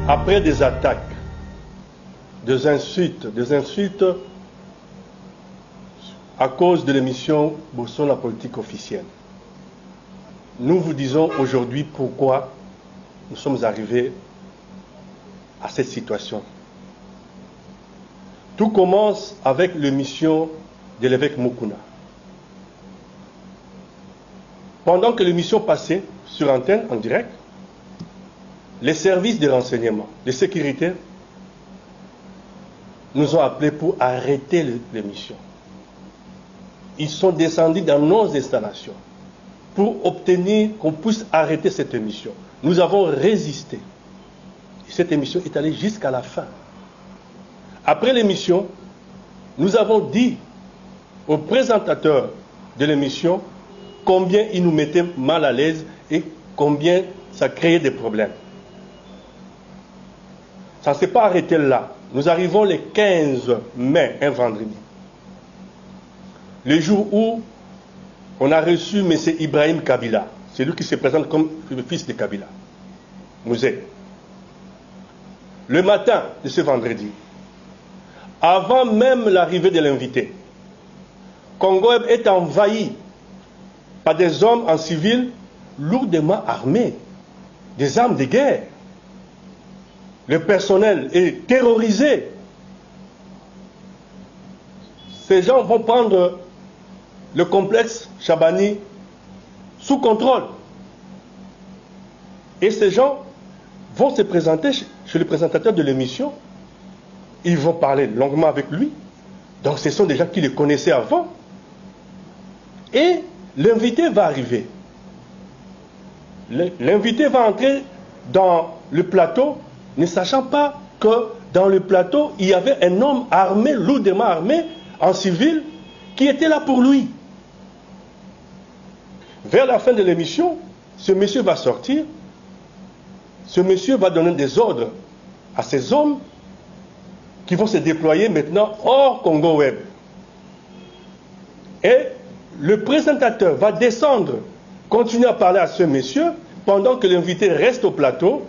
Après des attaques, des insultes à cause de l'émission Bourson, la politique officielle, nous vous disons aujourd'hui pourquoi nous sommes arrivés à cette situation. Tout commence avec l'émission de l'évêque Mukuna. Pendant que l'émission passait sur antenne, en direct, les services de renseignement, de sécurité, nous ont appelés pour arrêter l'émission. Ils sont descendus dans nos installations pour obtenir qu'on puisse arrêter cette émission. Nous avons résisté. Et cette émission est allée jusqu'à la fin. Après l'émission, nous avons dit au présentateur de l'émission combien il nous mettait mal à l'aise et combien ça créait des problèmes. Ça ne s'est pas arrêté là. Nous arrivons le 15 mai, un vendredi. Le jour où on a reçu M. Ibrahim Kabila. C'est lui qui se présente comme le fils de Kabila. Mouzé. Le matin de ce vendredi, avant même l'arrivée de l'invité, Congo est envahi par des hommes en civil lourdement armés, des armes de guerre. Le personnel est terrorisé. Ces gens vont prendre le complexe Chabani sous contrôle. Et ces gens vont se présenter chez le présentateur de l'émission. Ils vont parler longuement avec lui. Donc ce sont des gens qui le connaissaient avant. Et l'invité va arriver. L'invité va entrer dans le plateau, ne sachant pas que dans le plateau, il y avait un homme armé, lourdement armé, en civil, qui était là pour lui. Vers la fin de l'émission, ce monsieur va sortir. Ce monsieur va donner des ordres à ces hommes qui vont se déployer maintenant hors Congo Web. Et le présentateur va descendre, continuer à parler à ce monsieur, pendant que l'invité reste au plateau.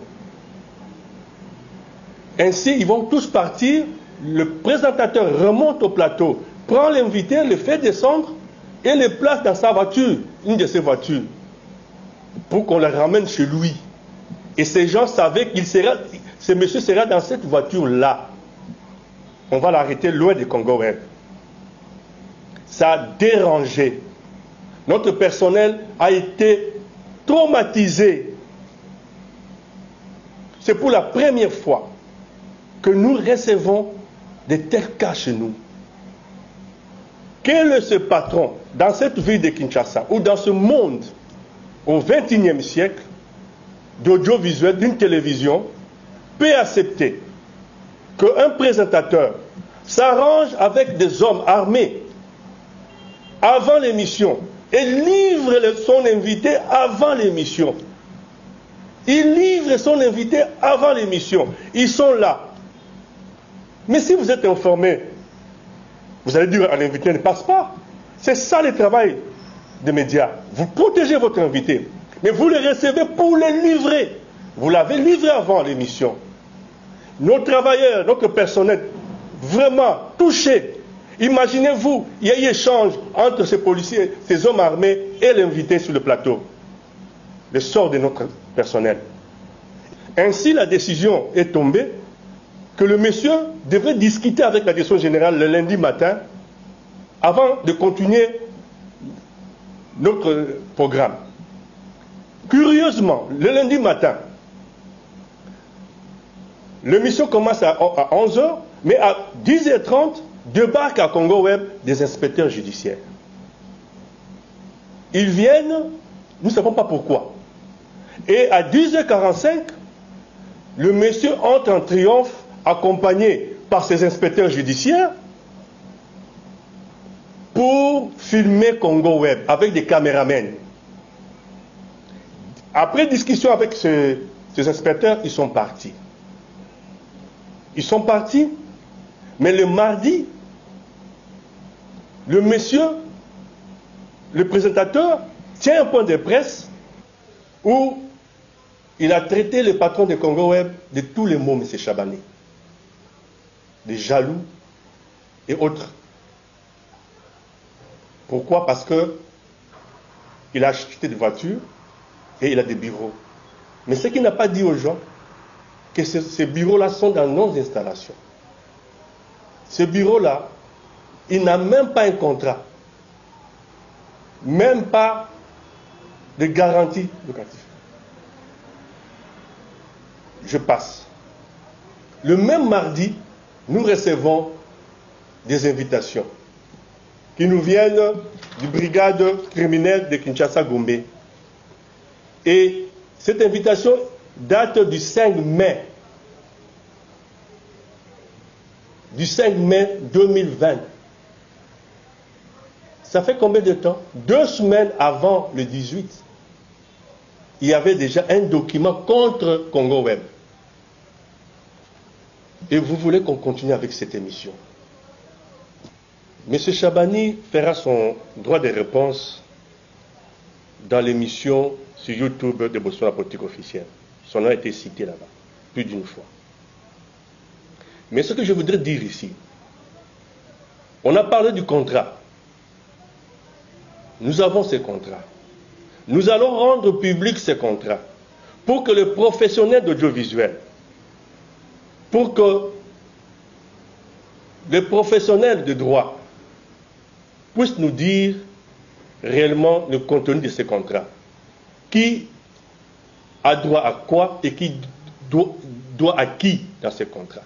Ainsi, ils vont tous partir. Le présentateur remonte au plateau, prend l'invité, le fait descendre et le place dans sa voiture, une de ses voitures, pour qu'on le ramène chez lui. Et ces gens savaient qu'il sera, ce monsieur sera dans cette voiture-là. On va l'arrêter loin du Congo Web. Ça a dérangé. Notre personnel a été traumatisé. C'est pour la première fois que nous recevons de tels cas chez nous. Quel est ce patron dans cette ville de Kinshasa ou dans ce monde au XXIe siècle d'audiovisuel, d'une télévision, peut accepter qu'un présentateur s'arrange avec des hommes armés avant l'émission et livre son invité avant l'émission? Il livre son invité avant l'émission. Ils sont là. Mais si vous êtes informé, vous allez dire à l'invité ne passe pas. C'est ça le travail des médias. Vous protégez votre invité, mais vous le recevez pour le livrer. Vous l'avez livré avant l'émission. Nos travailleurs, notre personnel, vraiment touchés. Imaginez-vous, il y a eu échange entre ces policiers, ces hommes armés et l'invité sur le plateau. Le sort de notre personnel. Ainsi, la décision est tombée que le monsieur devrait discuter avec la direction générale le lundi matin avant de continuer notre programme. Curieusement, le lundi matin, l'émission commence à 11h, mais à 10h30, débarquent à Congo Web des inspecteurs judiciaires. Ils viennent, nous ne savons pas pourquoi. Et à 10h45, le monsieur entre en triomphe, accompagné par ses inspecteurs judiciaires, pour filmer Congo Web avec des caméramens. Après discussion avec ces inspecteurs, ils sont partis. Ils sont partis, mais le mardi, le monsieur, le présentateur, tient un point de presse où Il a traité le patron de Congo Web de tous les mots, M. Chabani. Des jaloux et autres. Pourquoi? Parce qu'il a acheté des voitures et il a des bureaux. Mais ce qu'il n'a pas dit aux gens, que ces bureaux-là sont dans nos installations. Ce bureau-là, il n'a même pas un contrat. Même pas de garantie locative. Je passe. Le même mardi, nous recevons des invitations qui nous viennent du brigade criminelle de Kinshasa-Gombe. Et cette invitation date du 5 mai. Du 5 mai 2020. Ça fait combien de temps? 2 semaines avant le 18. Il y avait déjà un document contre Congo Web. Et vous voulez qu'on continue avec cette émission? M. Chabani fera son droit de réponse dans l'émission sur YouTube de Botswana Politique Officielle. Son nom a été cité là-bas, plus d'une fois. Mais ce que je voudrais dire ici, on a parlé du contrat. Nous avons ces contrats. Nous allons rendre public ces contrats pour que les professionnels d'audiovisuel, pour que les professionnels de droit puissent nous dire réellement le contenu de ces contrats. Qui a droit à quoi et qui doit à qui dans ces contrats.